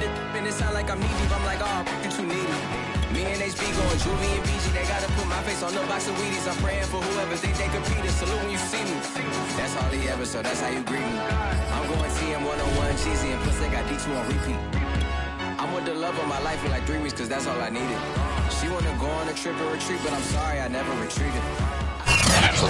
and it sound like I'm knee deep. I'm like, oh, you too needy. Me and HB going Juvie and BG. They gotta put my face on the box of Wheaties. I'm praying for whoever think they compete. Salute when you see me. That's all he ever, so that's how you greet me. I'm going TM 101 cheesy and plus they got D2 on repeat. I'm with the love of my life in like 3 weeks, cause that's all I needed. She wanna go on a trip or retreat, but I'm sorry I never retreated.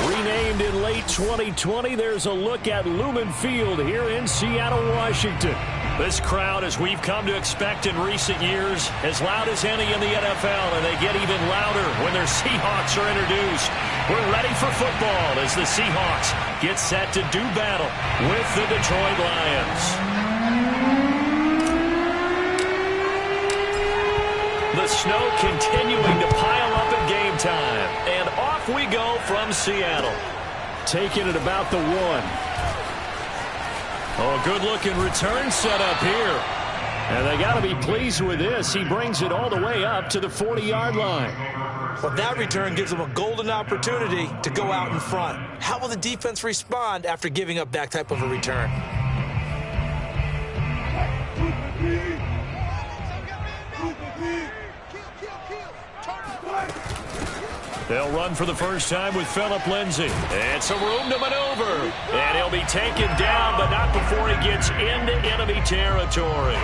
Renamed in late 2020, there's a look at Lumen Field here in Seattle, Washington. This crowd, as we've come to expect in recent years, as loud as any in the NFL, and they get even louder when their Seahawks are introduced. We're ready for football as the Seahawks get set to do battle with the Detroit Lions. The snow continuing to pile up at game time. And off we go from Seattle. Taking it about the 1. Oh, good-looking return set up here. And they got to be pleased with this. He brings it all the way up to the 40-yard line. Well, that return gives them a golden opportunity to go out in front. How will the defense respond after giving up that type of a return? They'll run for the first time with Phillip Lindsay. It's a room to maneuver. And he'll be taken down, but not before he gets into enemy territory.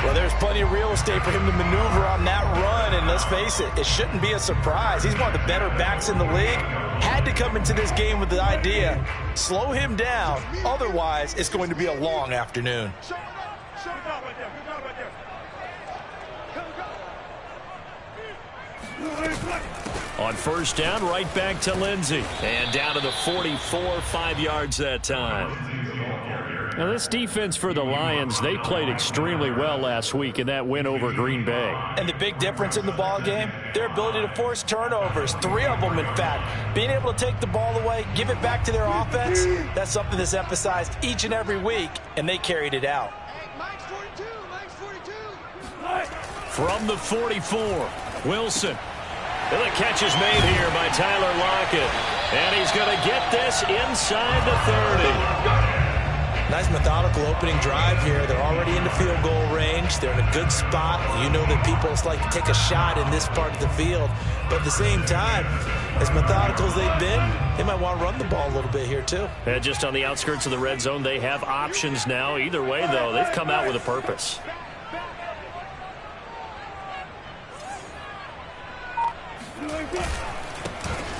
Well, there's plenty of real estate for him to maneuver on that run. And let's face it, it shouldn't be a surprise. He's one of the better backs in the league. Had to come into this game with the idea, slow him down. Otherwise, it's going to be a long afternoon. On first down, right back to Lindsay. And down to the 44, 5 yards that time. Now, this defense for the Lions, they played extremely well last week in that win over Green Bay. And the big difference in the ball game, their ability to force turnovers, 3 of them, in fact. Being able to take the ball away, give it back to their offense, that's something that's emphasized each and every week, and they carried it out. From the 44, Wilson. And the catch is made here by Tyler Lockett. And he's going to get this inside the 30. Nice methodical opening drive here. They're already in the field goal range. They're in a good spot. You know that people like to take a shot in this part of the field. But at the same time, as methodical as they've been, they might want to run the ball a little bit here too. And just on the outskirts of the red zone, they have options now. Either way, though, they've come out with a purpose.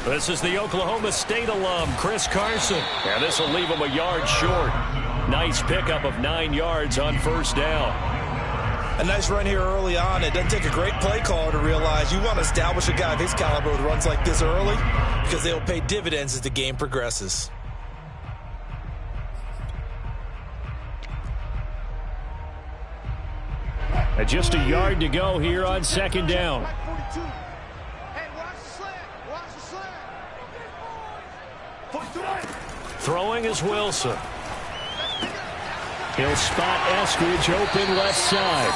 This is the Oklahoma State alum, Chris Carson. And this will leave him a yard short. Nice pickup of 9 yards on first down. A nice run here early on. It doesn't take a great play caller to realize you want to establish a guy of his caliber with runs like this early because they'll pay dividends as the game progresses. And just a yard to go here on second down. Throwing is Wilson. He'll spot Eskridge open left side.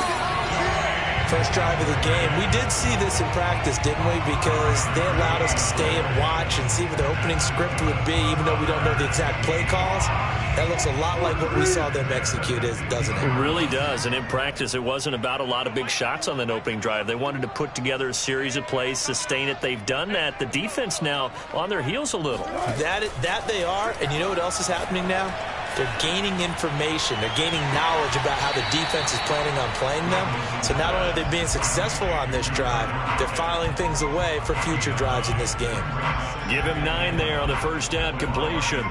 First drive of the game. We did see this in practice, didn't we? Because they allowed us to stay and watch and see what their opening script would be, even though we don't know the exact play calls. That looks a lot like what we saw them execute, doesn't it? It really does. And in practice, it wasn't about a lot of big shots on that opening drive. They wanted to put together a series of plays, sustain it. They've done that. The defense now on their heels a little. That they are. And you know what else is happening now? They're gaining information. They're gaining knowledge about how the defense is planning on playing them. So not only are they being successful on this drive, they're filing things away for future drives in this game. Give him 9 there on the first down completion.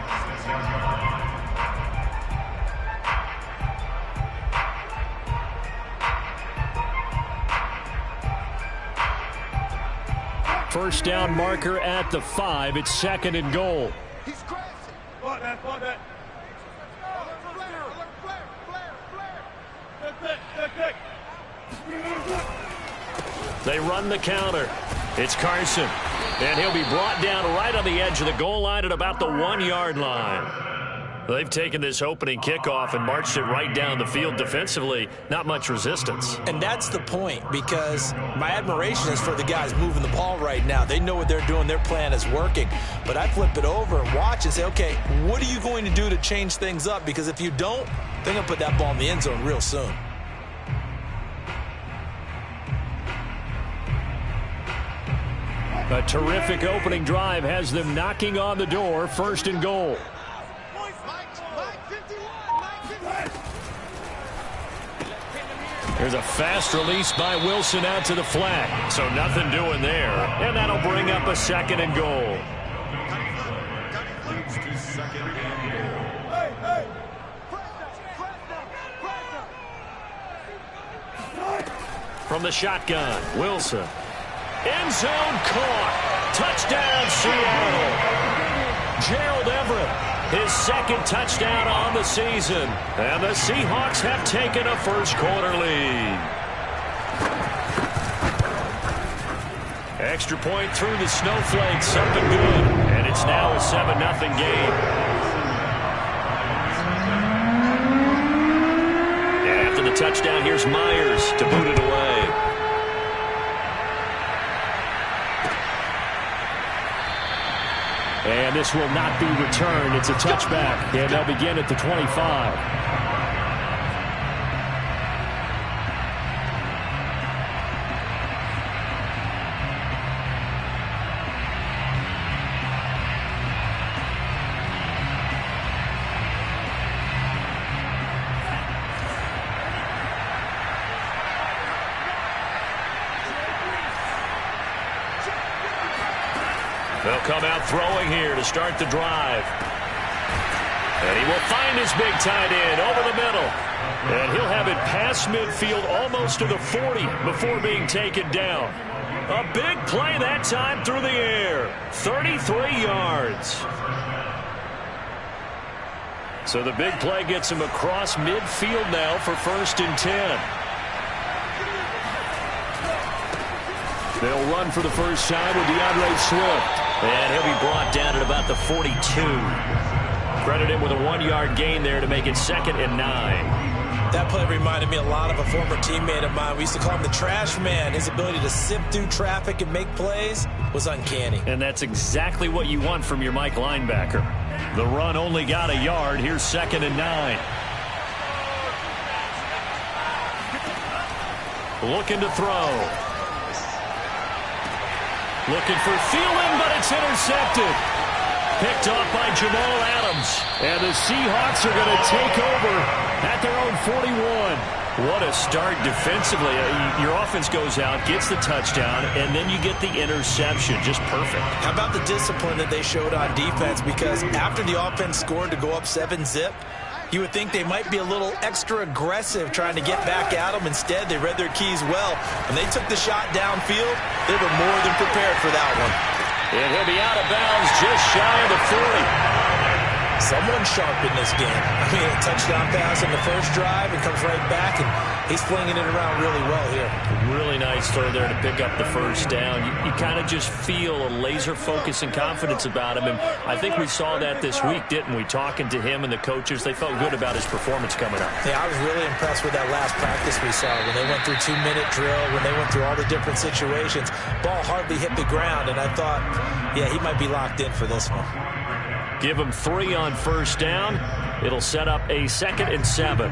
First down marker at the 5. It's second and goal. They run the counter. It's Carson. And he'll be brought down right on the edge of the goal line at about the 1-yard line. They've taken this opening kickoff and marched it right down the field defensively. Not much resistance. And that's the point, because my admiration is for the guys moving the ball right now. They know what they're doing. Their plan is working. But I flip it over and watch and say, okay, what are you going to do to change things up? Because if you don't, they're going to put that ball in the end zone real soon. A terrific opening drive has them knocking on the door, 1st and goal. There's a fast release by Wilson out to the flat. So nothing doing there. And that'll bring up a 2nd and goal. From the shotgun, Wilson. End zone caught. Touchdown, Seattle. Gerald Everett, his 2nd touchdown on the season. And the Seahawks have taken a first-quarter lead. Extra point through the snowflakes, something good. And it's now a 7-0 game. After the touchdown, here's Myers to boot it away. And this will not be returned. It's a touchback, and they'll begin at the 25. They'll come out throwing here to start the drive. And he will find his big tight end over the middle. And he'll have it past midfield almost to the 40 before being taken down. A big play that time through the air. 33 yards. So the big play gets him across midfield now for 1st and 10. They'll run for the first time with DeAndre Swift. And he'll be brought down at about the 42. Credit him with a 1-yard gain there to make it 2nd and 9. That play reminded me a lot of a former teammate of mine. We used to call him the trash man. His ability to sift through traffic and make plays was uncanny. And that's exactly what you want from your Mike linebacker. The run only got a yard. Here's 2nd and 9. Looking to throw. Looking for Thielen, but it's intercepted. Picked off by Jamal Adams. And the Seahawks are going to take over at their own 41. What a start defensively. Your offense goes out, gets the touchdown, and then you get the interception. Just perfect. How about the discipline that they showed on defense? Because after the offense scored to go up 7-zip, you would think they might be a little extra aggressive trying to get back at them. Instead, they read their keys well. When they took the shot downfield, they were more than prepared for that one. And he'll be out of bounds just shy of the 40. Someone sharp in this game. I mean, a touchdown pass in the first drive and comes right back, and he's flinging it around really well here. Really nice throw there to pick up the first down. You kind of just feel a laser focus and confidence about him, and I think we saw that this week, didn't we? Talking to him and the coaches, they felt good about his performance coming up. Yeah, I was really impressed with that last practice we saw when they went through 2-minute drill, when they went through all the different situations. Ball hardly hit the ground, and I thought, yeah, he might be locked in for this one. Give him 3 on first down. It'll set up a 2nd and 7.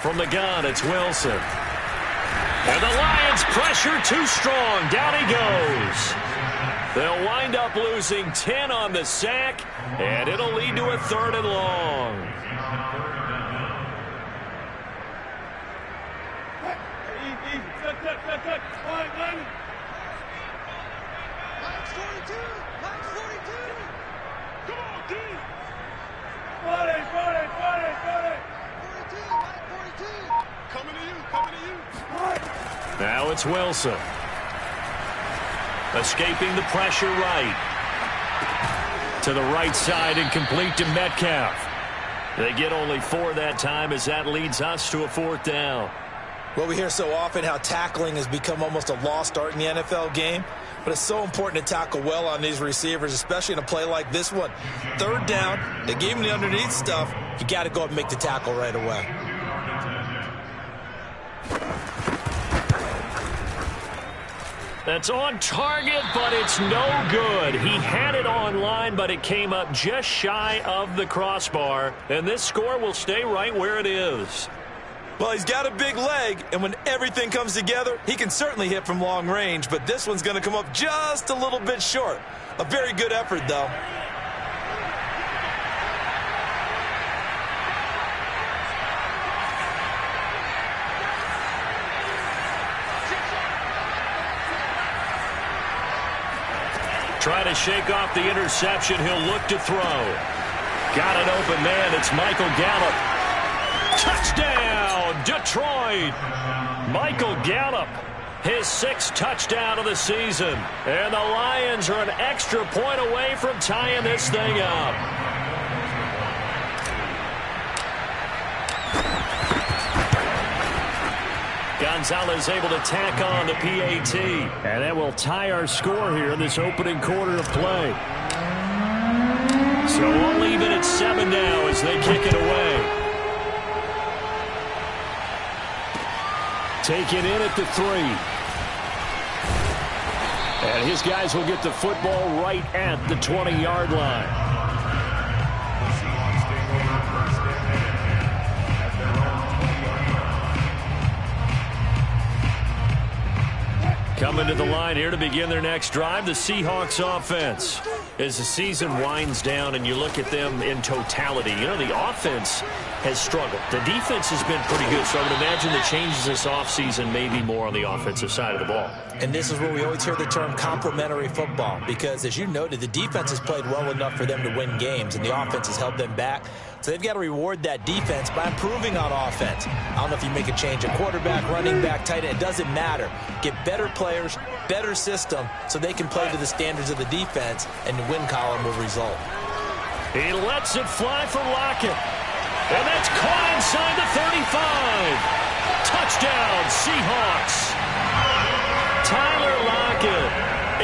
From the gun, it's Wilson. And the Lions pressure too strong. Down he goes. They'll wind up losing 10 on the sack, and it'll lead to a 3rd and long. Now it's Wilson. Escaping the pressure right. To the right side and complete to Metcalf. They get only 4 that time as that leads us to a 4th down. Well, we hear so often how tackling has become almost a lost art in the NFL game. But it's so important to tackle well on these receivers, especially in a play like this one. 3rd down, they gave him the underneath stuff. You got to go up and make the tackle right away. That's on target, but it's no good. He had it on line, but it came up just shy of the crossbar. And this score will stay right where it is. Well, he's got a big leg, and when everything comes together, he can certainly hit from long range, but this one's going to come up just a little bit short. A very good effort, though. Try to shake off the interception. He'll look to throw. Got an open man. It's Michael Gallup. Touchdown, Detroit. Michael Gallup, his 6th touchdown of the season. And the Lions are an extra point away from tying this thing up. Gonzalez able to tack on the PAT. And that will tie our score here in this opening quarter of play. So we'll leave it at 7 now as they kick it away. Taken in at the 3. And his guys will get the football right at the 20-yard line. Coming to the line here to begin their next drive, the Seahawks offense. As the season winds down and you look at them in totality, you know, the offense has struggled. The defense has been pretty good, so I would imagine the changes this offseason may be more on the offensive side of the ball. And this is where we always hear the term complementary football, because as you noted, the defense has played well enough for them to win games, and the offense has held them back. So they've got to reward that defense by improving on offense. I don't know if you make a change at quarterback, running back, tight end. It doesn't matter. Get better players, better system, so they can play to the standards of the defense, and the win column will result. He lets it fly for Lockett. And that's caught inside the 35. Touchdown, Seahawks. Tyler Lockett,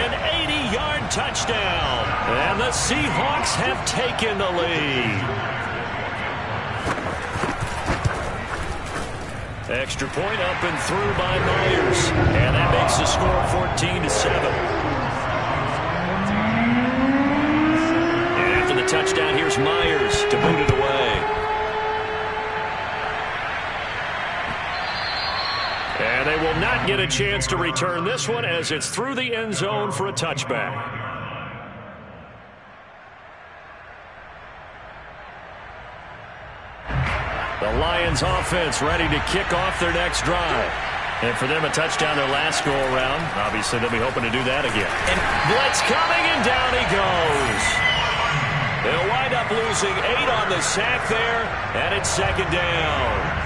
an 80-yard touchdown. And the Seahawks have taken the lead. Extra point up and through by Myers. And that makes the score 14-7. And after the touchdown, here's Myers to boot it away. And they will not get a chance to return this one as it's through the end zone for a touchback. The Lions offense ready to kick off their next drive. And for them, a touchdown their last go-around. Obviously, they'll be hoping to do that again. And blitz coming, and down he goes. They'll wind up losing 8 on the sack there, and it's 2nd down.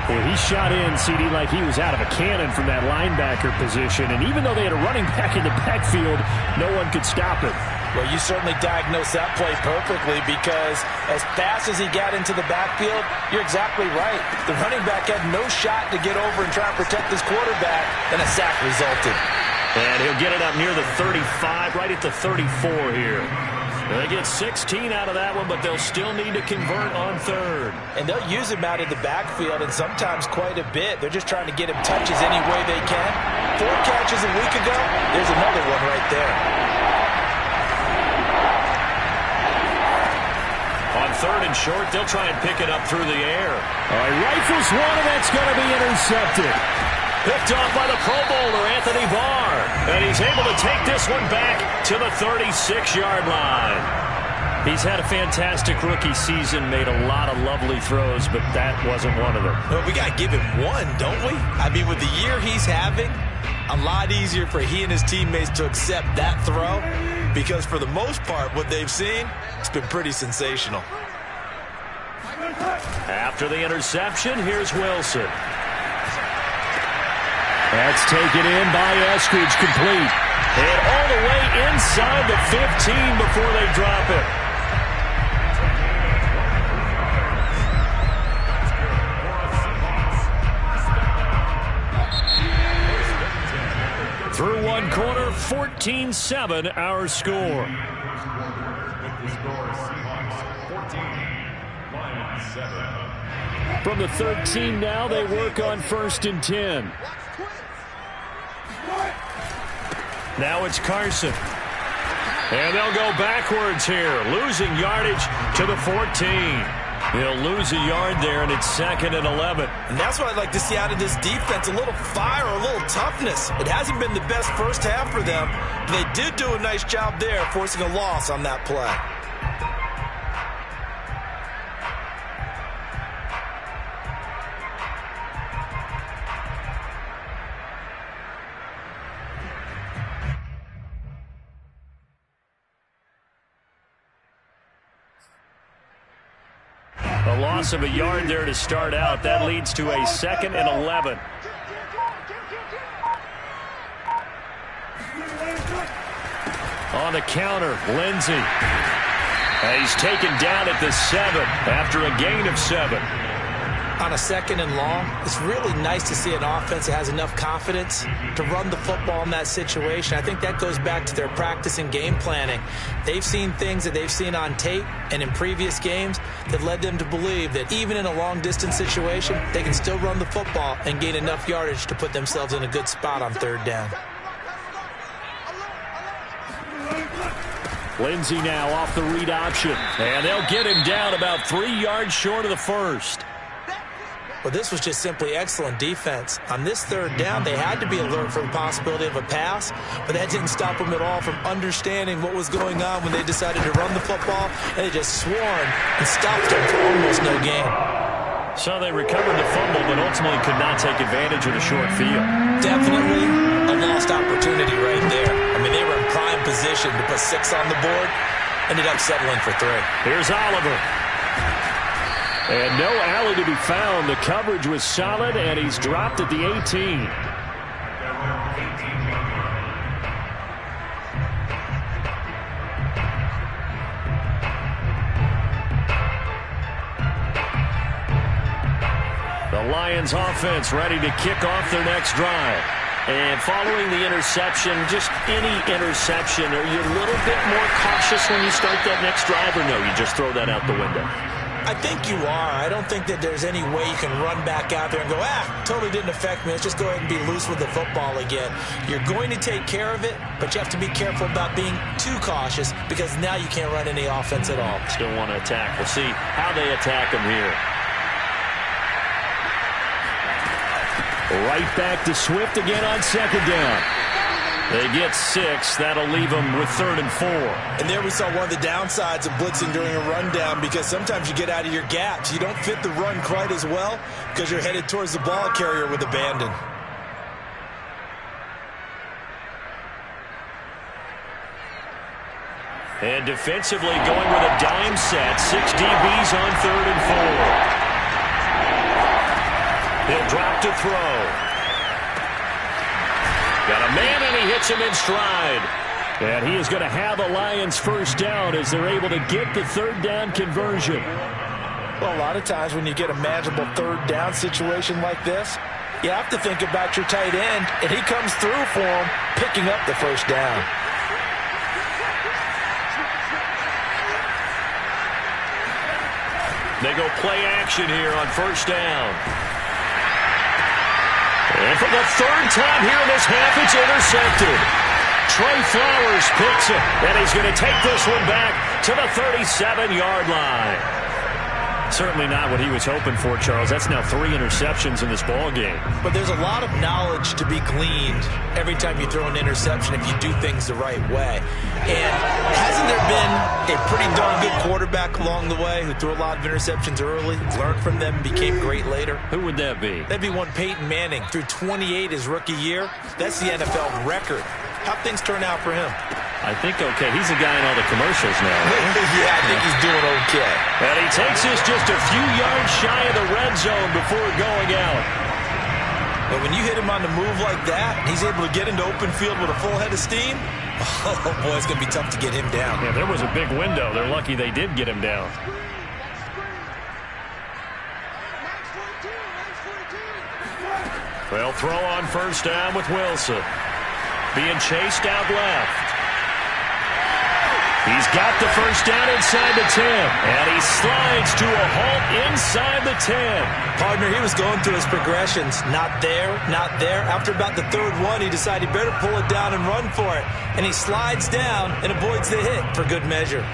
Well, he shot in, CD, like he was out of a cannon from that linebacker position. And even though they had a running back in the backfield, no one could stop it. Well, you certainly diagnosed that play perfectly, because as fast as he got into the backfield, you're exactly right. The running back had no shot to get over and try and protect his quarterback, and a sack resulted. And he'll get it up near the 35, right at the 34 here. They get 16 out of that one, but they'll still need to convert on 3rd. And they'll use him out of the backfield, and sometimes quite a bit. They're just trying to get him touches any way they can. 4 catches a week ago, there's another one right there. On 3rd and short, they'll try and pick it up through the air. He rifles one, and that's going to be intercepted. Picked off by the Pro Bowler, Anthony Barr. And he's able to take this one back to the 36-yard line. He's had a fantastic rookie season, made a lot of lovely throws, but that wasn't one of them. Well, we got to give him one, don't we? I mean, with the year he's having, a lot easier for he and his teammates to accept that throw, because for the most part, what they've seen, it's been pretty sensational. After the interception, here's Wilson. That's taken in by Eskridge, complete. And all the way inside the 15 before they drop it. Through one quarter, 14-7 our score. From the 13 now, they work on 1st and 10. Now it's Carson. And they'll go backwards here, losing yardage to the 14. He'll lose a yard there, and it's 2nd and 11. And that's what I'd like to see out of this defense, a little fire, a little toughness. It hasn't been the best first half for them. They did do a nice job there, forcing a loss on that play. A loss of a yard there to start out. That leads to a 2nd and 11. On the counter, Lindsey. He's taken down at the 7 after a gain of 7. On a 2nd and long, it's really nice to see an offense that has enough confidence to run the football in that situation. I think that goes back to their practice and game planning. They've seen things that they've seen on tape and in previous games that led them to believe that even in a long-distance situation, they can still run the football and gain enough yardage to put themselves in a good spot on 3rd down. Lindsey now off the read option. And they'll get him down about 3 yards short of the first. Well, this was just simply excellent defense. On this 3rd down, they had to be alert for the possibility of a pass, but that didn't stop them at all from understanding what was going on when they decided to run the football, and they just swarmed and stopped them for almost no gain. So they recovered the fumble, but ultimately could not take advantage of the short field. Definitely a lost opportunity right there. I mean, they were in prime position to put 6 on the board, ended up settling for 3. Here's Oliver. And no alley to be found. The coverage was solid, and he's dropped at the 18. The Lions offense ready to kick off their next drive. And following the interception, just any interception, are you a little bit more cautious when you start that next drive, or no, you just throw that out the window? I think you are. I don't think that there's any way you can run back out there and go, totally didn't affect me. Let's just go ahead and be loose with the football again. You're going to take care of it, but you have to be careful about being too cautious because now you can't run any offense at all. Still want to attack. We'll see how they attack them here. Right back to Swift again on 2nd down. They get 6. That'll leave them with 3rd and 4. And there we saw one of the downsides of blitzing during a rundown because sometimes you get out of your gaps. You don't fit the run quite as well because you're headed towards the ball carrier with abandon. And defensively going with a dime set. 6 DBs on 3rd and 4. He'll drop to throw. Got a man, and he hits him in stride. And he is going to have a Lions first down as they're able to get the 3rd down conversion. Well, a lot of times when you get a manageable 3rd down situation like this, you have to think about your tight end, and he comes through for him, picking up the first down. They go play action here on 1st down. And for the 3rd time here in this half, it's intercepted. Trey Flowers picks it, and he's going to take this one back to the 37-yard line. Certainly not what he was hoping for, Charles. That's now 3 interceptions in this ball game. But there's a lot of knowledge to be gleaned every time you throw an interception if you do things the right way. And hasn't there been a pretty darn good quarterback along the way who threw a lot of interceptions early, learned from them, became great later? Who would that be? That'd be one Peyton Manning. Threw 28 his rookie year. That's the NFL record. How'd things turn out for him? I think okay. He's a guy in all the commercials now. Yeah, I think he's doing okay. And he takes this just a few yards shy of the red zone before going out. But when you hit him on the move like that, and he's able to get into open field with a full head of steam, oh boy, it's going to be tough to get him down. Yeah, there was a big window. They're lucky they did get him down. Well, throw on 1st down with Wilson. Being chased out left. He's got the first down inside the 10. And he slides to a halt inside the 10. Partner, he was going through his progressions. Not there, not there. After about the third one, he decided he better pull it down and run for it. And he slides down and avoids the hit for good measure.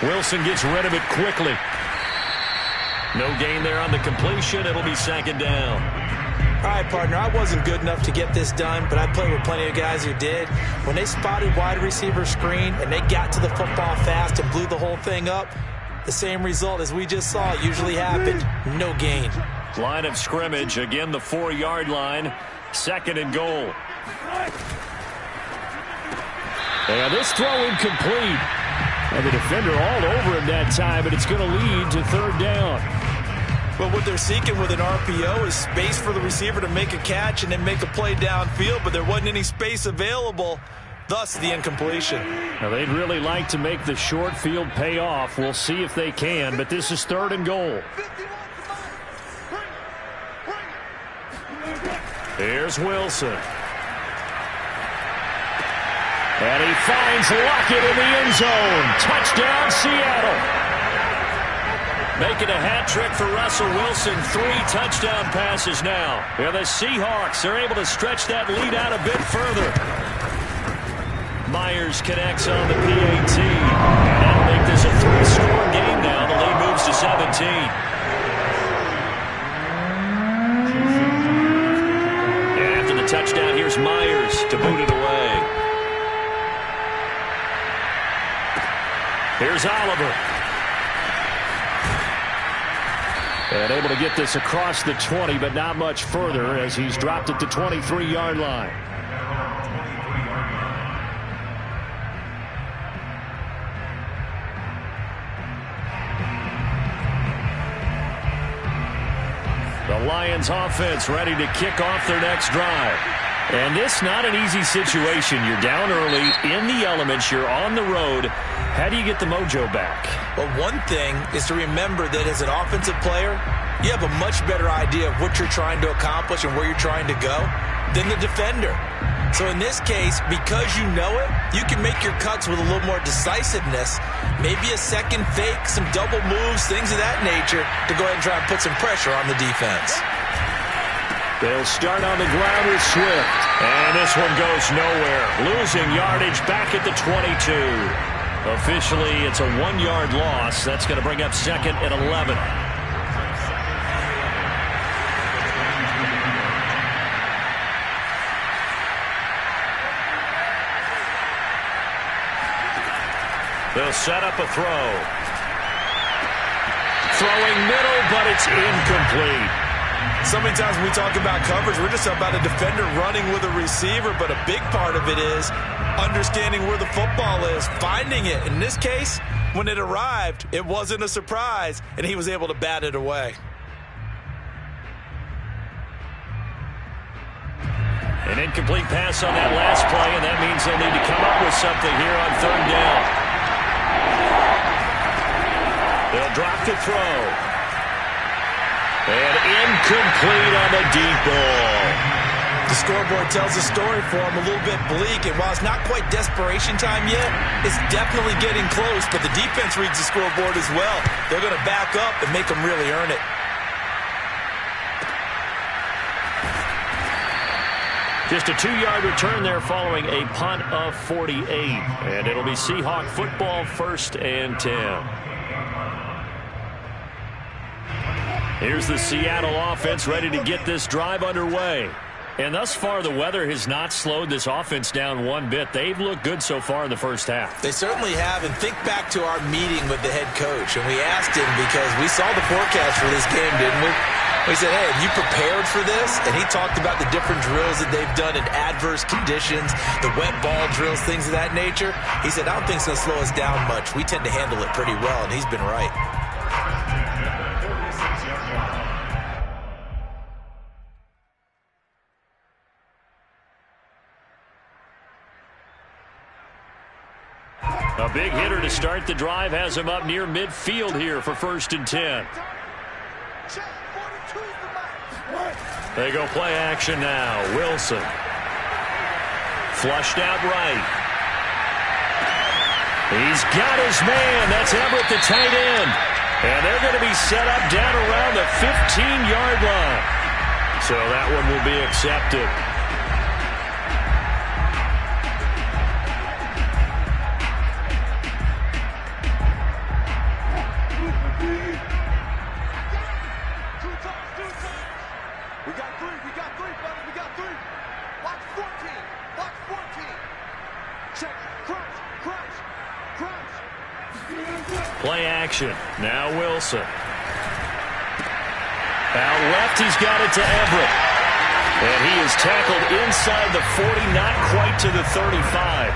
Wilson gets rid of it quickly. No gain there on the completion. It'll be second down. All right, partner, I wasn't good enough to get this done, but I played with plenty of guys who did. When they spotted wide receiver screen and they got to the football fast and blew the whole thing up, the same result as we just saw usually happened. No gain. Line of scrimmage, again the 4-yard line. Second and goal. And this throw incomplete. And the defender all over him that time, but it's going to lead to third down. But what they're seeking with an RPO is space for the receiver to make a catch and then make a play downfield, but there wasn't any space available, thus the incompletion. Now they'd really like to make the short field pay off. We'll see if they can, but this is third and goal. Here's Wilson. And he finds Lockett in the end zone. Touchdown, Seattle. Making a hat trick for Russell Wilson. 3 touchdown passes now. And the Seahawks are able to stretch that lead out a bit further. Myers connects on the PAT. And that'll make this a 3-score game now. The lead moves to 17. And after the touchdown, here's Myers to boot it away. Here's Oliver. And able to get this across the 20, but not much further as he's dropped at the 23-yard line. The Lions offense ready to kick off their next drive. And this not an easy situation. You're down early, in the elements, you're on the road. How do you get the mojo back? Well, one thing is to remember that as an offensive player, you have a much better idea of what you're trying to accomplish and where you're trying to go than the defender. So in this case, because you know it, you can make your cuts with a little more decisiveness, maybe a second fake, some double moves, things of that nature, to go ahead and try and put some pressure on the defense. They'll start on the ground with Swift. And this one goes nowhere. Losing yardage back at the 22. Officially, it's a 1-yard loss. That's going to bring up second and 11. They'll set up a throw. Throwing middle, but it's incomplete. So many times when we talk about coverage, we're just about a defender running with a receiver, but a big part of it is understanding where the football is, finding it. In this case, when it arrived, it wasn't a surprise, and he was able to bat it away. An incomplete pass on that last play, and that means they'll need to come up with something here on third down. They'll drop the throw. And incomplete on the deep ball. The scoreboard tells a story for him, a little bit bleak, and while it's not quite desperation time yet, it's definitely getting close, but the defense reads the scoreboard as well. They're going to back up and make them really earn it. Just a 2-yard return there following a punt of 48. And it'll be Seahawk football, 1st and 10. Here's the Seattle offense ready to get this drive underway. And thus far, the weather has not slowed this offense down one bit. They've looked good so far in the first half. They certainly have. And think back to our meeting with the head coach. And we asked him, because we saw the forecast for this game, didn't we? We said, hey, have you prepared for this? And he talked about the different drills that they've done in adverse conditions, the wet ball drills, things of that nature. He said, I don't think it's going to slow us down much. We tend to handle it pretty well, and he's been right. big hitter to start the drive has him up near midfield here for 1st and 10. They go play action now. Wilson. Flushed out right. He's got his man. That's Everett, the tight end. And they're going to be set up down around the 15-yard line. So that one will be accepted. Play action. Now Wilson. Out left, he's got it to Everett. And he is tackled inside the 40, not quite to the 35.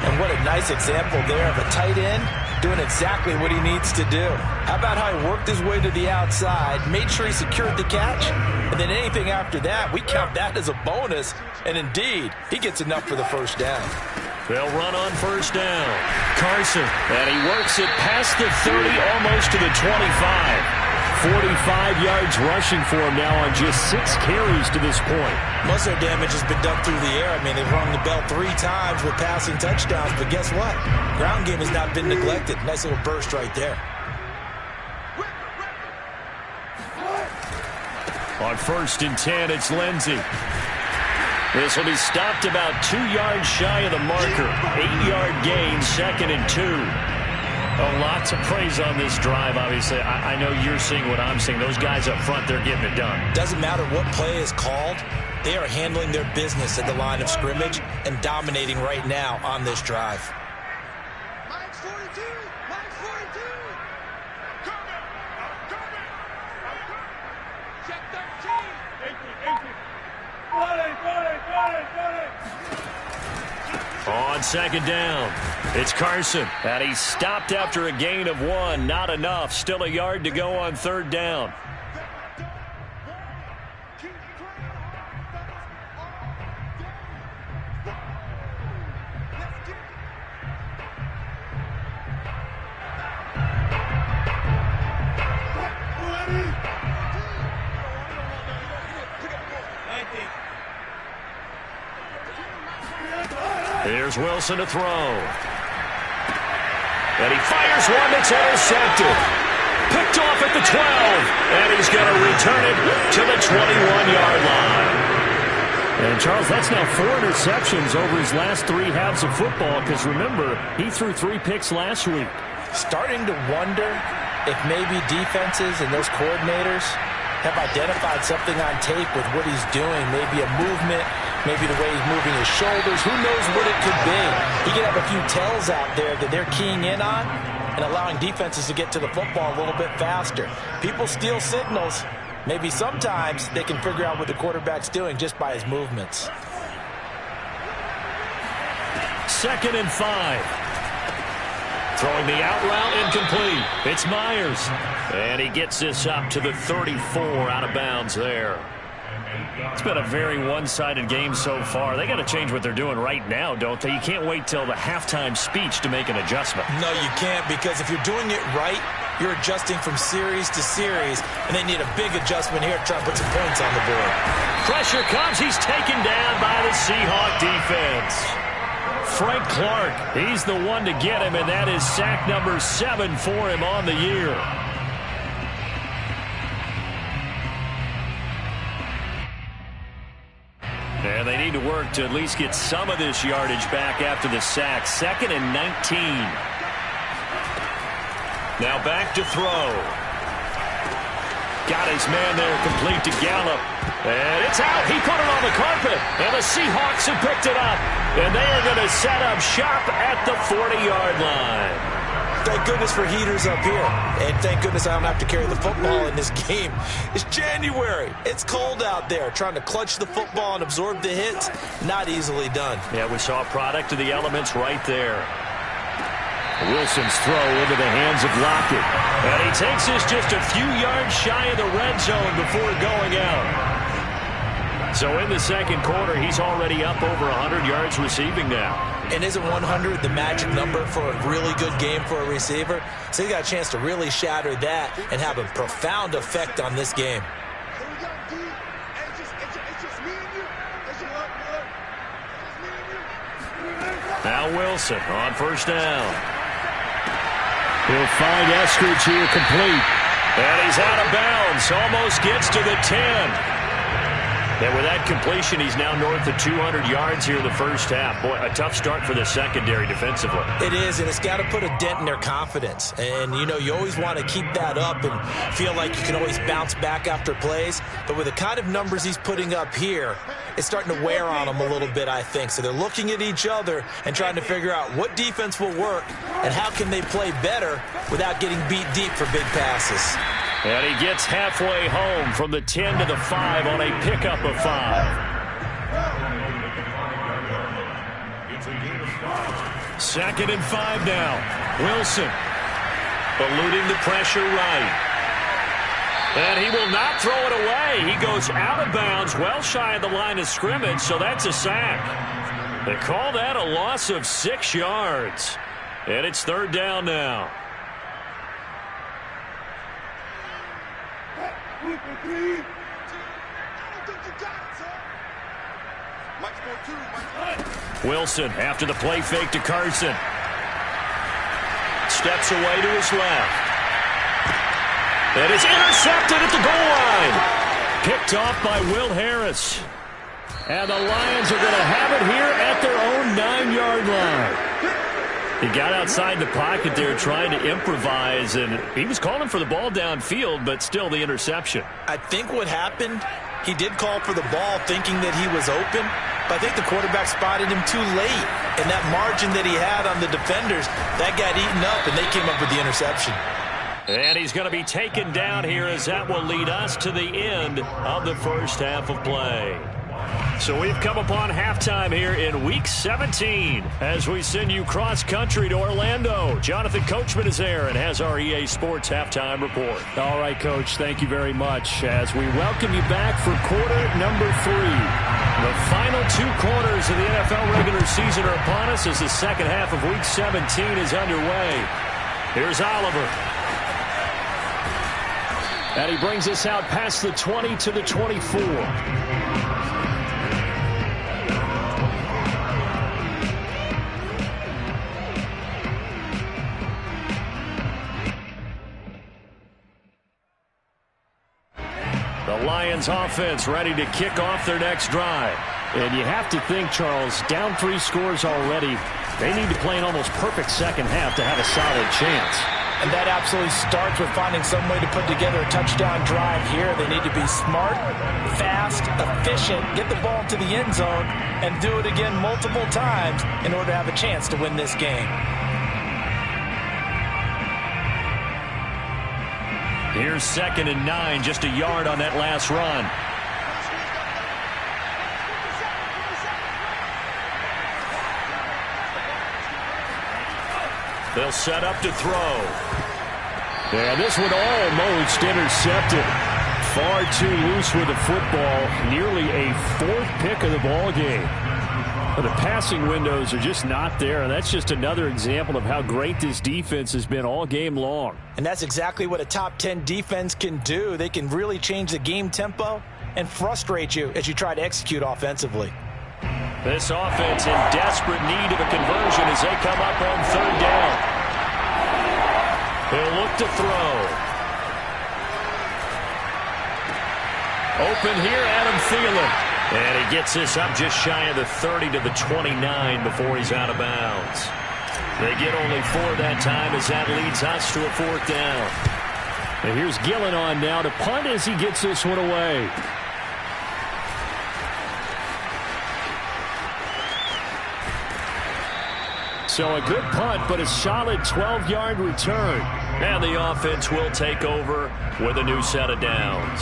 And what a nice example there of a tight end doing exactly what he needs to do. How about how he worked his way to the outside, made sure he secured the catch, and then anything after that, we count that as a bonus. And indeed, he gets enough for the 1st down. They'll run on 1st down. Carson, and he works it past the 30, almost to the 25. 45 yards rushing for him now on just 6 carries to this point. Most of their damage has been done through the air. I mean, they've rung the bell 3 times with passing touchdowns, but guess what? Ground game has not been neglected. Nice little burst right there. On 1st and 10, it's Lindsey. This will be stopped about 2 yards shy of the marker. 8-yard gain, 2nd and 2. Lots of praise on this drive, obviously. I know you're seeing what I'm seeing. Those guys up front, they're getting it done. Doesn't matter what play is called. They are handling their business at the line of scrimmage and dominating right now on this drive. Mike's 42! Mike's 42! Check 13! On 2nd down, it's Carson. And he's stopped after a gain of 1. Not enough. Still a yard to go on 3rd down. Here's Wilson to throw. And he fires one that's intercepted. Picked off at the 12. And he's going to return it to the 21-yard line. And, Charles, that's now 4 interceptions over his last 3 halves of football because, remember, he threw 3 picks last week. Starting to wonder if maybe defenses and those coordinators have identified something on tape with what he's doing. Maybe a movement, maybe the way he's moving his shoulders. Who knows what it could be? He could have a few tells out there that they're keying in on and allowing defenses to get to the football a little bit faster. People steal signals. Maybe sometimes they can figure out what the quarterback's doing just by his movements. 2nd and 5. Throwing the out route incomplete. It's Myers. And he gets this up to the 34 out of bounds there. It's been a very one-sided game so far. They got to change what they're doing right now, don't they? You can't wait till the halftime speech to make an adjustment. No, you can't, because if you're doing it right, you're adjusting from series to series, and they need a big adjustment here to try to put some points on the board. Pressure comes. He's taken down by the Seahawk defense. Frank Clark, he's the one to get him, and that is sack number 7 for him on the year. And they need to work to at least get some of this yardage back after the sack. 2nd and 19. Now back to throw. Got his man there, complete to Gallup. And it's out. He put it on the carpet. And the Seahawks have picked it up. And they are going to set up shop at the 40-yard line. Thank goodness for heaters up here. And thank goodness I don't have to carry the football in this game. It's January. It's cold out there. Trying to clutch the football and absorb the hits, not easily done. Yeah, we saw a product of the elements right there. Wilson's throw into the hands of Lockett. And he takes this just a few yards shy of the red zone before going out. So in the second quarter, he's already up over 100 yards receiving now. And isn't 100 the magic number for a really good game for a receiver? So he's got a chance to really shatter that and have a profound effect on this game. Now Wilson on first down. He'll find Eskridge here complete. And he's out of bounds. Almost gets to the 10. And with that completion, he's now north of 200 yards here in the first half. Boy, a tough start for the secondary defensively. It is, and it's got to put a dent in their confidence. And, you know, you always want to keep that up and feel like you can always bounce back after plays. But with the kind of numbers he's putting up here, it's starting to wear on them a little bit, I think. So they're looking at each other and trying to figure out what defense will work and how can they play better without getting beat deep for big passes. And he gets halfway home from the 10 to the 5 on a pickup of 5. Second and 5 now. Wilson eluding the pressure right. And he will not throw it away. He goes out of bounds, well shy of the line of scrimmage, so that's a sack. They call that a loss of 6 yards. And it's third down now. Wilson after the play fake to Carson. Steps away to his left. And it's intercepted at the goal line. Picked off by Will Harris. And the Lions are going to have it here at their own 9-yard line. He got outside the pocket there trying to improvise, and he was calling for the ball downfield, but still the interception. I think what happened, he did call for the ball thinking that he was open, but I think the quarterback spotted him too late. And that margin that he had on the defenders, that got eaten up, and they came up with the interception. And he's going to be taken down here as that will lead us to the end of the first half of play. So we've come upon halftime here in Week 17 as we send you cross-country to Orlando. Jonathan Coachman is there and has our EA Sports halftime report. All right, Coach, thank you very much as we welcome you back for quarter number 3. The final 2 quarters of the NFL regular season are upon us as the second half of Week 17 is underway. Here's Oliver. And he brings us out past the 20 to the 24. The Lions offense ready to kick off their next drive. And you have to think, Charles, down 3 scores already. They need to play an almost perfect second half to have a solid chance. And that absolutely starts with finding some way to put together a touchdown drive here. They need to be smart, fast, efficient, get the ball to the end zone, and do it again multiple times in order to have a chance to win this game. Here's 2nd and 9, just a yard on that last run. They'll set up to throw. Yeah, this one almost intercepted. Far too loose with the football. Nearly a 4th pick of the ball game. But the passing windows are just not there. And that's just another example of how great this defense has been all game long. And that's exactly what a top 10 defense can do. They can really change the game tempo and frustrate you as you try to execute offensively. This offense in desperate need of a conversion as they come up on 3rd down. He'll look to throw. Open here, Adam Thielen. And he gets this up just shy of the 30 to the 29 before he's out of bounds. They get only 4 that time as that leads us to a 4th down. And here's Gillen on now to punt as he gets this one away. So a good punt, but a solid 12-yard return. And the offense will take over with a new set of downs.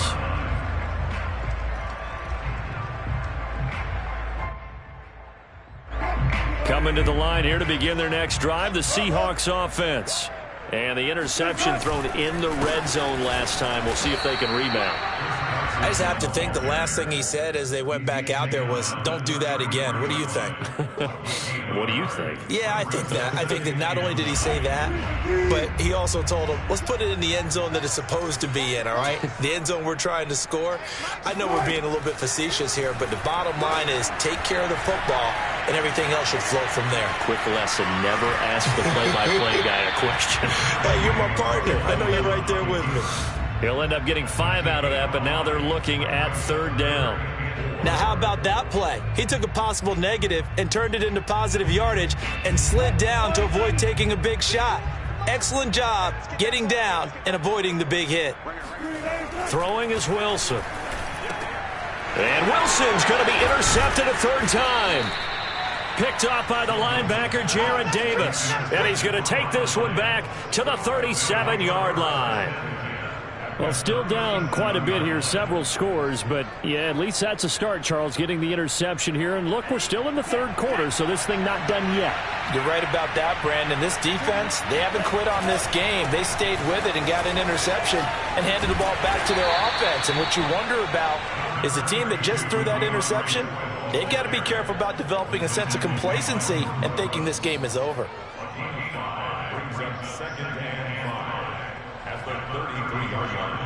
Coming to the line here to begin their next drive, the Seahawks offense. And the interception thrown in the red zone last time. We'll see if they can rebound. I just have to think the last thing he said as they went back out there was, don't do that again. What do you think? What do you think? Yeah, I think that. I think that not only did he say that, but he also told him, let's put it in the end zone that it's supposed to be in, all right? The end zone we're trying to score. I know we're being a little bit facetious here, but the bottom line is take care of the football, and everything else should flow from there. Quick lesson, never ask the play-by-play guy a question. Hey, you're my partner. I know you're right there with me. He'll end up getting 5 out of that, but now they're looking at 3rd down. Now, how about that play? He took a possible negative and turned it into positive yardage and slid down to avoid taking a big shot. Excellent job getting down and avoiding the big hit. Throwing is Wilson. And Wilson's going to be intercepted a 3rd time. Picked off by the linebacker, Jared Davis. And he's going to take this one back to the 37-yard line. Well, still down quite a bit here, several scores, but yeah, at least that's a start, Charles, getting the interception here. And look, we're still in the 3rd quarter, so this thing not done yet. You're right about that, Brandon. This defense, they haven't quit on this game. They stayed with it and got an interception and handed the ball back to their offense. And what you wonder about is the team that just threw that interception, they've got to be careful about developing a sense of complacency and thinking this game is over. Brings up 2nd and 5 at the 33-yard line.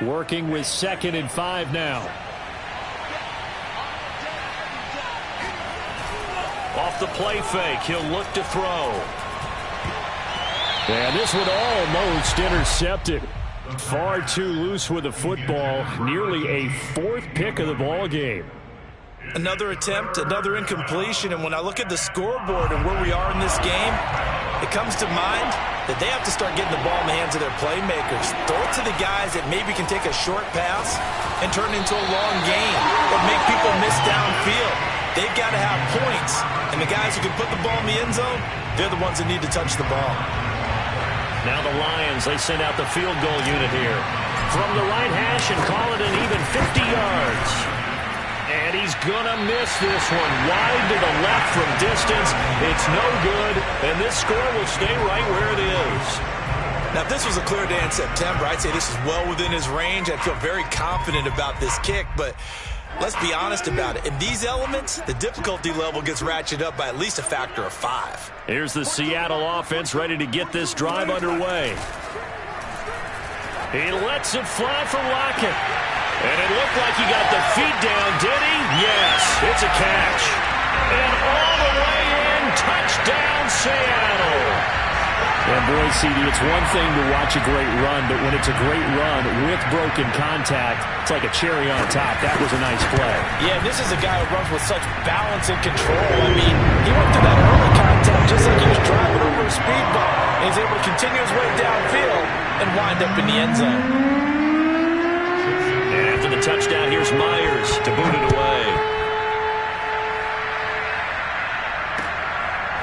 Working with 2nd and 5 now. Off the play fake, he'll look to throw. And this one almost intercepted. Far too loose with the football. Nearly a 4th pick of the ball game. Another attempt, another incompletion, and when I look at the scoreboard and where we are in this game, it comes to mind that they have to start getting the ball in the hands of their playmakers. Throw it to the guys that maybe can take a short pass and turn it into a long gain or make people miss downfield. They've got to have points, and the guys who can put the ball in the end zone, they're the ones that need to touch the ball. Now the Lions, they send out the field goal unit here. From the right hash and call it an even 50 yards. And he's going to miss this one. Wide to the left from distance. It's no good, and this score will stay right where it is. Now, if this was a clear day in September, I'd say this is well within his range. I feel very confident about this kick, but let's be honest about it. In these elements, the difficulty level gets ratcheted up by at least a factor of 5. Here's the Seattle offense ready to get this drive underway. He lets it fly from Lockett. And it looked like he got the feet down, did he? Yes, it's a catch. And all the way in, touchdown Seattle. And boy, CD, it's one thing to watch a great run, but when it's a great run with broken contact, it's like a cherry on top. That was a nice play. Yeah, this is a guy who runs with such balance and control. I mean, he went through that early contact just like he was driving over a speed bump, and he's able to continue his way downfield and wind up in the end zone. And after the touchdown, here's Myers to boot it away.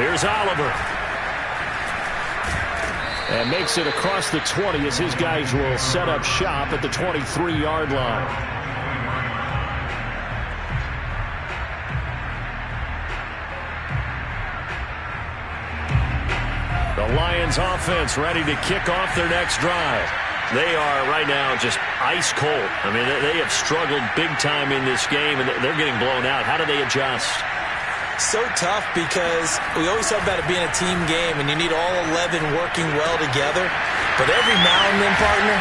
Here's Oliver. And makes it across the 20 as his guys will set up shop at the 23-yard line. The Lions offense ready to kick off their next drive. They are right now just ice cold. I mean, they have struggled big time in this game, and they're getting blown out. How do they adjust? So tough because we always talk about it being a team game, and you need all 11 working well together. But every now and then, partner,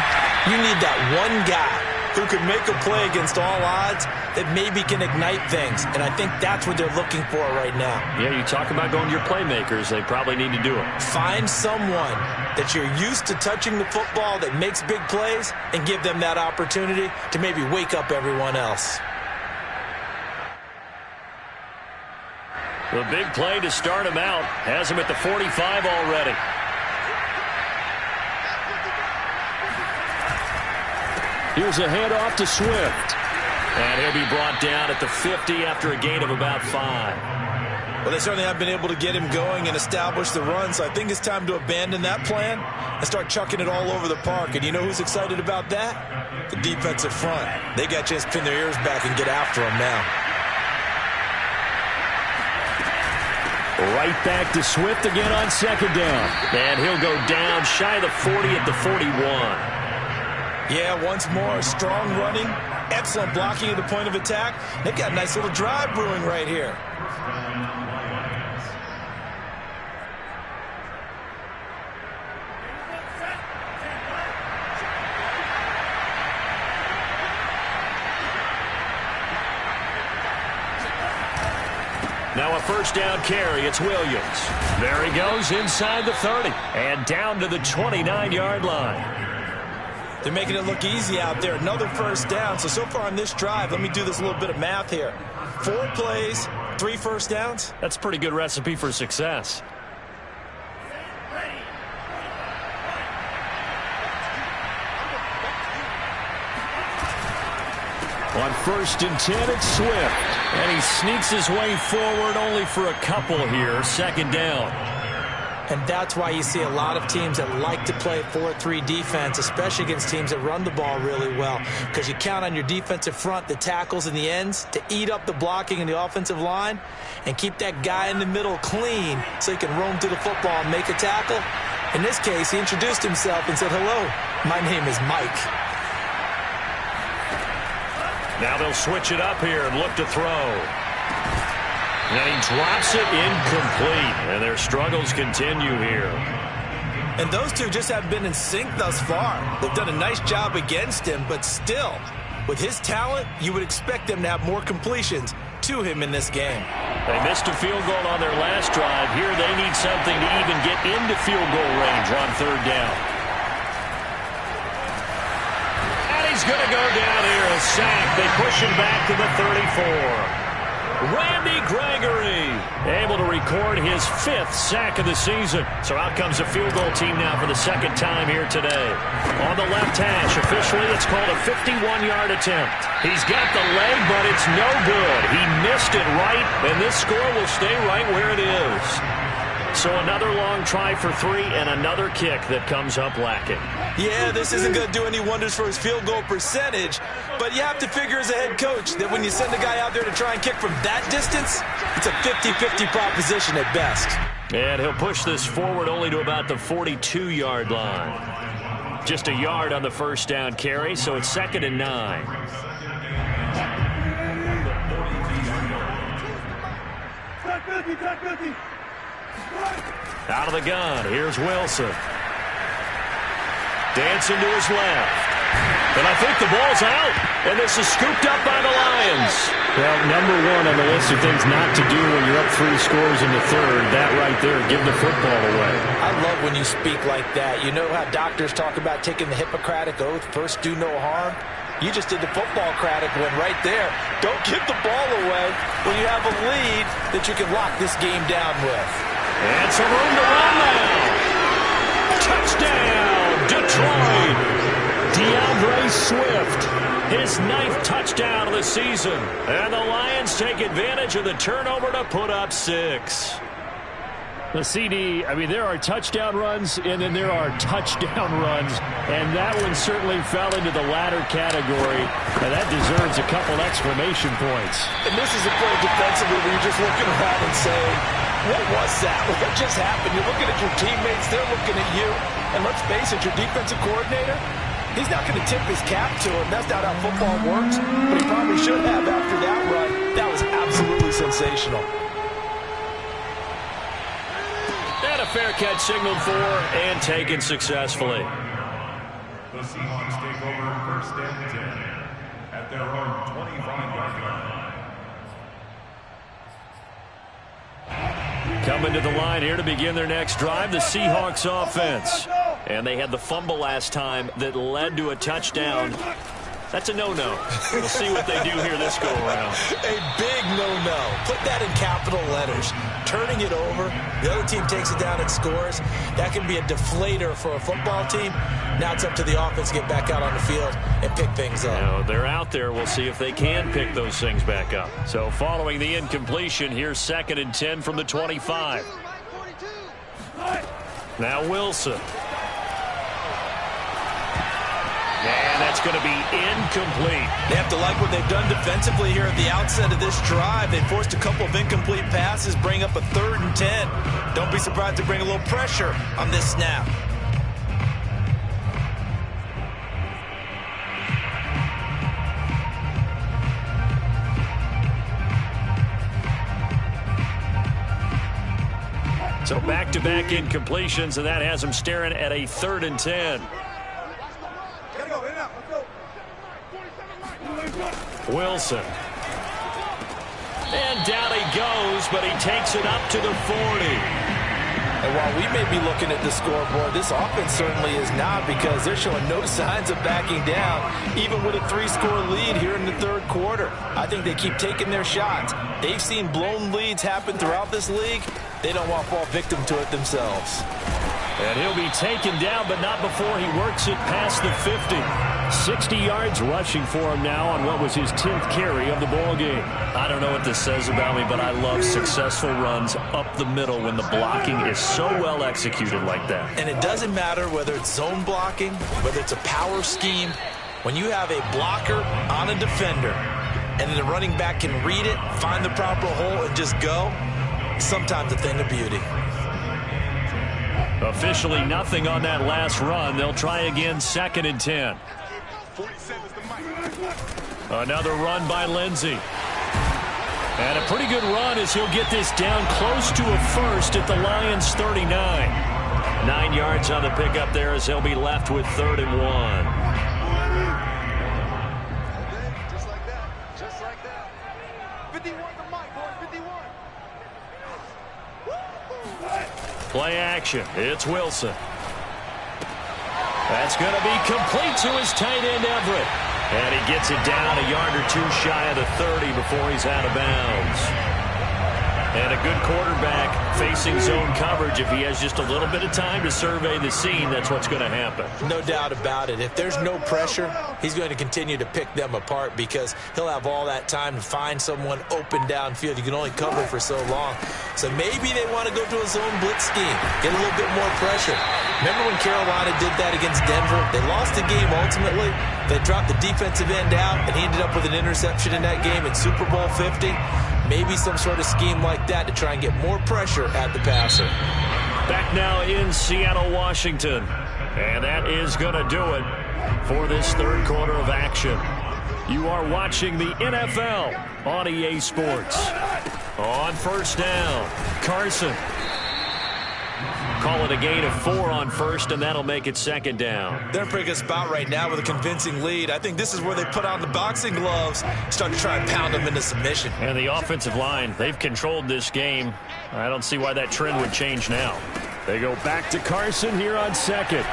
you need that one guy who could make a play against all odds that maybe can ignite things. And I think that's what they're looking for right now. Yeah, you talk about going to your playmakers. They probably need to do it. Find someone that you're used to touching the football that makes big plays and give them that opportunity to maybe wake up everyone else. The big play to start him out has him at the 45 already. Here's a handoff to Swift. And he'll be brought down at the 50 after a gain of about 5. Well, they certainly have been able to get him going and establish the run, so I think it's time to abandon that plan and start chucking it all over the park. And you know who's excited about that? The defensive front. They got a chance to pin their ears back and get after him now. Right back to Swift again on second down. And he'll go down shy of the 40 at the 41. Yeah, once more, strong running, excellent blocking at the point of attack. They've got a nice little drive brewing right here. Now a first down carry. It's Williams. There he goes inside the 30 and down to the 29-yard line. They're making it look easy out there. Another first down. So far on this drive, let me do this little bit of math here. 4 plays, 3 first downs. That's a pretty good recipe for success. On 1st and 10, it's Swift. And he sneaks his way forward only for a couple here. Second down. And that's why you see a lot of teams that like to play 4-3 defense, especially against teams that run the ball really well, because you count on your defensive front, the tackles and the ends, to eat up the blocking in the offensive line and keep that guy in the middle clean so he can roam through the football and make a tackle. In this case, he introduced himself and said, "Hello, my name is Mike." Now they'll switch it up here and look to throw. And he drops it incomplete. And their struggles continue here. And those two just haven't been in sync thus far. They've done a nice job against him, but still, with his talent, you would expect them to have more completions to him in this game. They missed a field goal on their last drive. Here they need something to even get into field goal range on 3rd down. He's going to go down here, a sack. They push him back to the 34. Randy Gregory able to record his 5th sack of the season. So out comes the field goal team now for the 2nd time here today. On the left hash, officially it's called a 51-yard attempt. He's got the leg, but it's no good. He missed it right, and this score will stay right where it is. So another long try for 3 and another kick that comes up lacking. Yeah, this isn't going to do any wonders for his field goal percentage, but you have to figure as a head coach that when you send a guy out there to try and kick from that distance, it's a 50-50 proposition at best. And he'll push this forward only to about the 42-yard line. Just a yard on the first down carry, so it's 2nd and 9. Out of the gun, here's Wilson. Dancing to his left. And I think the ball's out. And this is scooped up by the Lions. Well, number 1 on the list of things not to do when you're up 3 scores in the 3rd. That right there, give the football away. I love when you speak like that. You know how doctors talk about taking the Hippocratic Oath, first do no harm? You just did the football-cratic one right there. Don't give the ball away when you have a lead that you can lock this game down with. And some room to run now. Touchdown, Detroit. DeAndre Swift, his 9th touchdown of the season. And the Lions take advantage of the turnover to put up 6. The CD, I mean, there are touchdown runs, and then there are touchdown runs, and that one certainly fell into the latter category, and that deserves a couple exclamation points. And this is a play defensively where you're just looking around and saying, what was that? What just happened? You're looking at your teammates, they're looking at you, and let's face it, your defensive coordinator, he's not going to tip his cap to him. That's not how football works, but he probably should have after that run. That was absolutely sensational. And a fair catch signaled for and taken successfully. The Seahawks take over 1st and 10 at their own 25-yard line. Coming to the line here to begin their next drive, the Seahawks offense. And they had the fumble last time that led to a touchdown. That's a no-no. We'll see what they do here this go-around. A big no-no. Put that in capital letters. Turning it over, the other team takes it down and scores. That can be a deflator for a football team. Now it's up to the offense to get back out on the field and pick things up. Now, they're out there. We'll see if they can pick those things back up. So following the incompletion, here's 2nd and 10 from the 25. Now Wilson. And that's going to be incomplete. They have to like what they've done defensively here at the outset of this drive. They forced a couple of incomplete passes, bring up a 3rd and 10. Don't be surprised to bring a little pressure on this snap. So back-to-back incompletions, and that has them staring at a 3rd and 10. Wilson. And down he goes, but he takes it up to the 40. And while we may be looking at the scoreboard, this offense certainly is not, because they're showing no signs of backing down, even with a 3-score lead here in the 3rd quarter. I think they keep taking their shots. They've seen blown leads happen throughout this league. They don't want to fall victim to it themselves. And he'll be taken down, but not before he works it past the 50. 60 yards rushing for him now on what was his 10th carry of the ballgame. I don't know what this says about me, but I love successful runs up the middle when the blocking is so well executed like that. And it doesn't matter whether it's zone blocking, whether it's a power scheme. When you have a blocker on a defender, and then the running back can read it, find the proper hole, and just go, sometimes a thing of beauty. Officially nothing on that last run. They'll try again, 2nd and 10. Another run by Lindsey. And a pretty good run as he'll get this down close to a first at the Lions' 39. 9 yards on the pickup there as he'll be left with 3rd and 1. Just like that. Just like that. 51 to Mike, boys. 51. Play action. It's Wilson. That's going to be complete to his tight end, Everett. And he gets it down a yard or 2 shy of the 30 before he's out of bounds. And a good quarterback facing zone coverage, if he has just a little bit of time to survey the scene, that's what's going to happen. No doubt about it. If there's no pressure, he's going to continue to pick them apart, because he'll have all that time to find someone open downfield. You can only cover for so long. So maybe they want to go to a zone blitz scheme, get a little bit more pressure. Remember when Carolina did that against Denver? They lost the game ultimately. They dropped the defensive end out, and he ended up with an interception in that game in Super Bowl 50. Maybe some sort of scheme like that to try and get more pressure at the passer. Back now in Seattle, Washington. And that is going to do it for this 3rd quarter of action. You are watching the NFL on EA Sports. On 1st down, Carson. Call it a gain of 4 on 1st, and that'll make it 2nd down. They're in a pretty good spot right now with a convincing lead. I think this is where they put on the boxing gloves, start to try and pound them into submission. And the offensive line, they've controlled this game. I don't see why that trend would change now. They go back to Carson here on 2nd.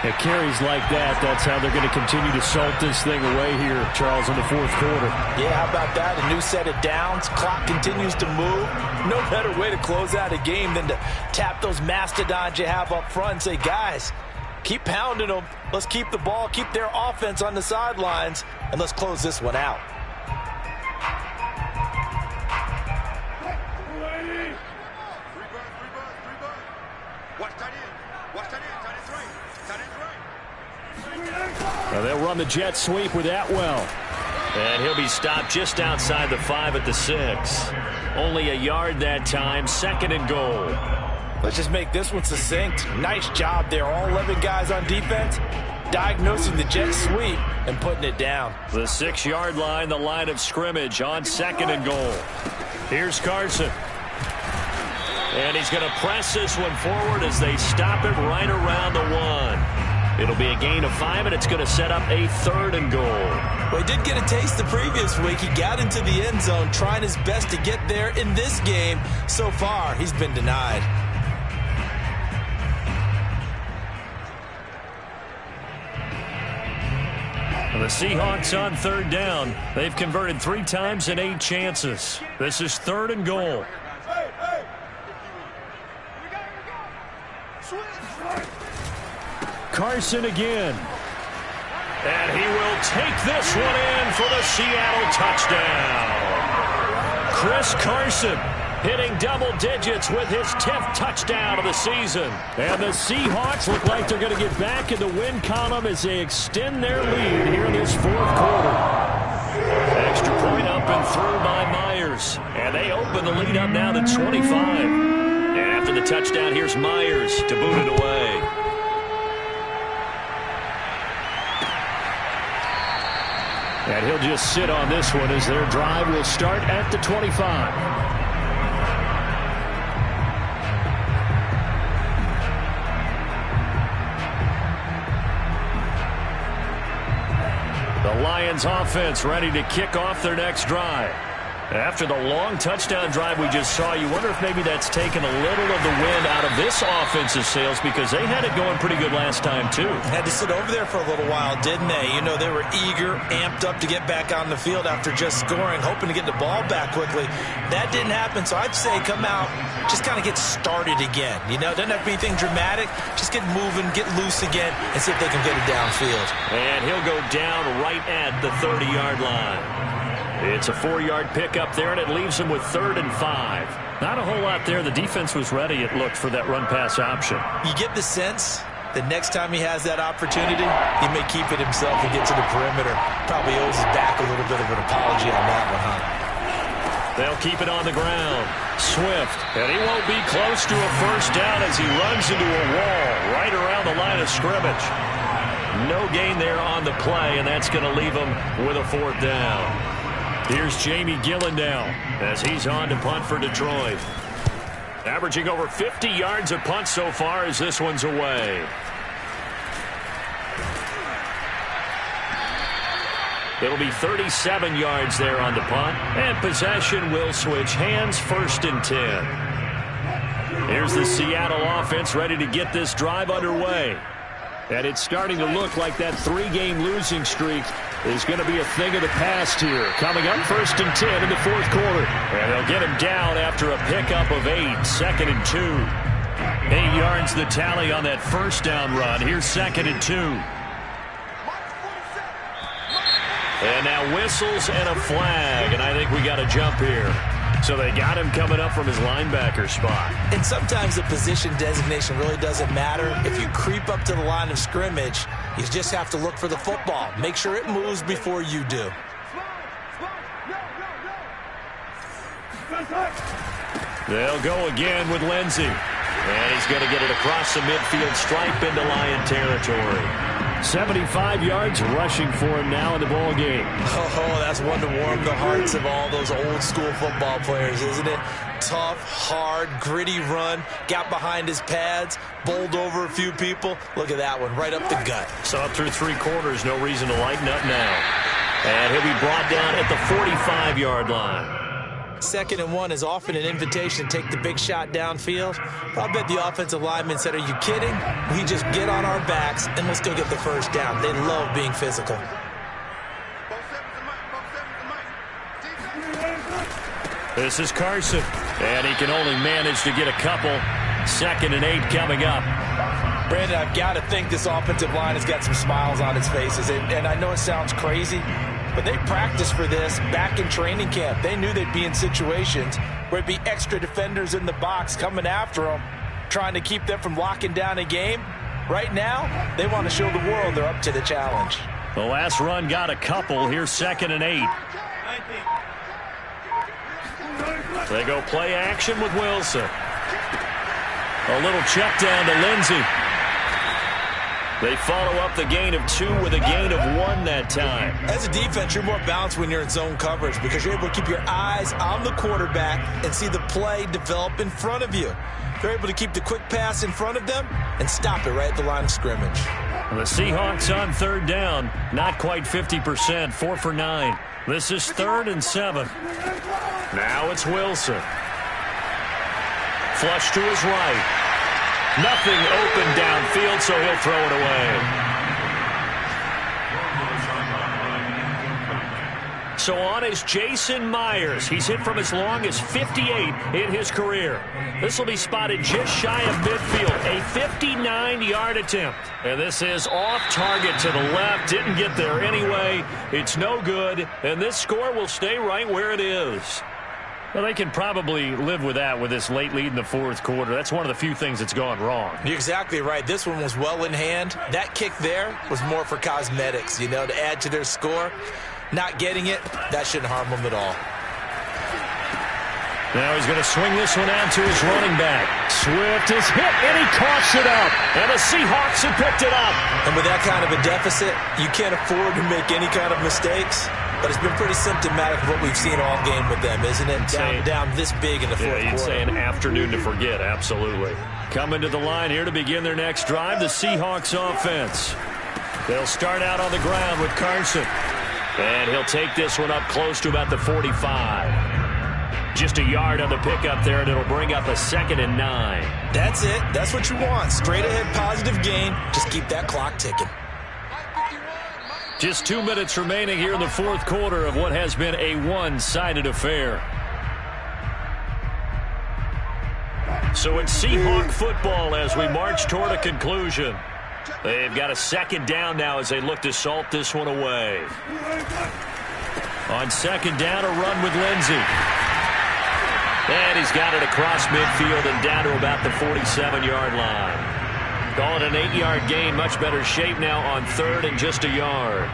It carries like that. That's how they're going to continue to salt this thing away here, Charles, in the 4th quarter. Yeah, how about that? A new set of downs. Clock continues to move. No better way to close out a game than to tap those mastodons you have up front and say, guys, keep pounding them. Let's keep the ball, keep their offense on the sidelines, and let's close this one out. Now they'll run the jet sweep with Atwell. And he'll be stopped just outside the 5 at the 6. Only a yard that time, 2nd and goal. Let's just make this one succinct. Nice job there. All 11 guys on defense diagnosing the jet sweep and putting it down. The 6-yard line, the line of scrimmage on 2nd and goal. Here's Carson. And he's going to press this one forward as they stop it right around the 1. It'll be a gain of 5, and it's going to set up a 3rd and goal. Well, he did get a taste the previous week. He got into the end zone, trying his best to get there in this game. So far, he's been denied. The Seahawks on 3rd down. They've converted 3 times in 8 chances. This is 3rd and goal. Carson again. And he will take this one in for the Seattle touchdown. Chris Carson hitting double digits with his 10th touchdown of the season. And the Seahawks look like they're going to get back in the win column as they extend their lead here in this fourth quarter. Extra point up and through by Myers. And they open the lead up now to 25. And after the touchdown, here's Myers to boot it away. And he'll just sit on this one as their drive will start at the 25. The Lions offense ready to kick off their next drive. After the long touchdown drive we just saw, you wonder if maybe that's taken a little of the wind out of this offense's sails because they had it going pretty good last time, too. Had to sit over there for a little while, didn't they? You know, they were eager, amped up to get back on the field after just scoring, hoping to get the ball back quickly. That didn't happen, so I'd say come out, just kind of get started again. You know, it doesn't have to be anything dramatic. Just get moving, get loose again, and see if they can get it downfield. And he'll go down right at the 30-yard line. It's a 4-yard pickup there, and it leaves him with 3rd and 5. Not a whole lot there. The defense was ready, it looked, for that run-pass option. You get the sense that next time he has that opportunity, he may keep it himself and get to the perimeter. Probably owes his back a little bit of an apology on that one, huh? They'll keep it on the ground. Swift, and he won't be close to a first down as he runs into a wall right around the line of scrimmage. No gain there on the play, and that's going to leave him with a 4th down. Here's Jamie Gillandale as he's on to punt for Detroit. Averaging over 50 yards a punt so far as this one's away. It'll be 37 yards there on the punt, and possession will switch hands, 1st and 10. Here's the Seattle offense ready to get this drive underway. And it's starting to look like that 3-game losing streak is going to be a thing of the past here. Coming up 1st and 10 in the 4th quarter. And they'll get him down after a pickup of 8, 2nd and 2. 8 yards the tally on that first down run. Here's 2nd and 2. And now whistles and a flag, and I think we got a jump here. So they got him coming up from his linebacker spot. And sometimes the position designation really doesn't matter. If you creep up to the line of scrimmage, you just have to look for the football. Make sure it moves before you do. They'll go again with Lindsey. And he's going to get it across the midfield stripe into Lion territory. 75 yards rushing for him now in the ball game. Oh, that's one to warm the hearts of all those old school football players, isn't it? Tough, hard, gritty run. Got behind his pads, bowled over a few people. Look at that one, right up the gut. Saw it through 3 quarters. No reason to lighten up now. And he'll be brought down at the 45-yard line. 2nd and 1 is often an invitation to take the big shot downfield. I'll bet the offensive lineman said, are you kidding? We just get on our backs and let's go get the first down. They love being physical. This is Carson, and he can only manage to get a couple. 2nd and 8 coming up. Brandon, I've got to think this offensive line has got some smiles on its faces. And I know it sounds crazy, but they practiced for this back in training camp. They knew they'd be in situations where it'd be extra defenders in the box coming after them, trying to keep them from locking down a game. Right now, they want to show the world they're up to the challenge. The last run got a couple. Here's 2nd and 8. They go play action with Wilson. A little check down to Lindsey. They follow up the gain of 2 with a gain of 1 that time. As a defense, you're more balanced when you're in zone coverage because you're able to keep your eyes on the quarterback and see the play develop in front of you. They're able to keep the quick pass in front of them and stop it right at the line of scrimmage. The Seahawks on 3rd down, not quite 50%, 4 for 9. This is 3rd and 7. Now it's Wilson. Flush to his right. Nothing open downfield, so he'll throw it away. So on is Jason Myers. He's hit from as long as 58 in his career. This will be spotted just shy of midfield, a 59-yard attempt. And this is off target to the left. Didn't get there anyway. It's no good, and this score will stay right where it is. Well, they can probably live with that with this late lead in the fourth quarter. That's one of the few things that's gone wrong. You're exactly right. This one was well in hand. That kick there was more for cosmetics, you know, to add to their score. Not getting it, that shouldn't harm them at all. Now he's going to swing this one out to his running back. Swift is hit, and he coughs it up. And the Seahawks have picked it up. And with that kind of a deficit, you can't afford to make any kind of mistakes. But it's been pretty symptomatic of what we've seen all game with them, isn't it? Down this big in the fourth quarter. You'd say an afternoon to forget, absolutely. Coming to the line here to begin their next drive, the Seahawks offense. They'll start out on the ground with Carson. And he'll take this one up close to about the 45. Just a yard on the pickup there, and it'll bring up a 2nd and 9. That's it. That's what you want. Straight ahead positive gain. Just keep that clock ticking. Just 2 minutes remaining here in the fourth quarter of what has been a one-sided affair. So it's Seahawk football as we march toward a conclusion. They've got a 2nd down now as they look to salt this one away. On 2nd down, a run with Lindsey. And he's got it across midfield and down to about the 47-yard line. Call it an 8-yard gain. Much better shape now on 3rd and just a yard.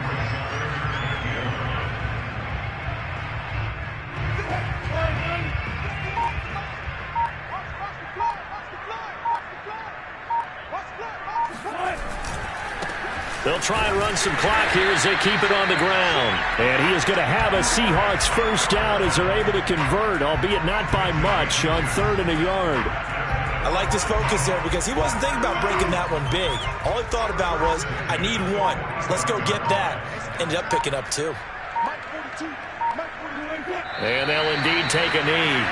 They'll try and run some clock here as they keep it on the ground. And he is going to have a Seahawks first down as they're able to convert, albeit not by much, on 3rd and a yard. I like this focus there because he wasn't thinking about breaking that one big. All he thought about was, I need one. Let's go get that. Ended up picking up 2. And they'll indeed take a knee.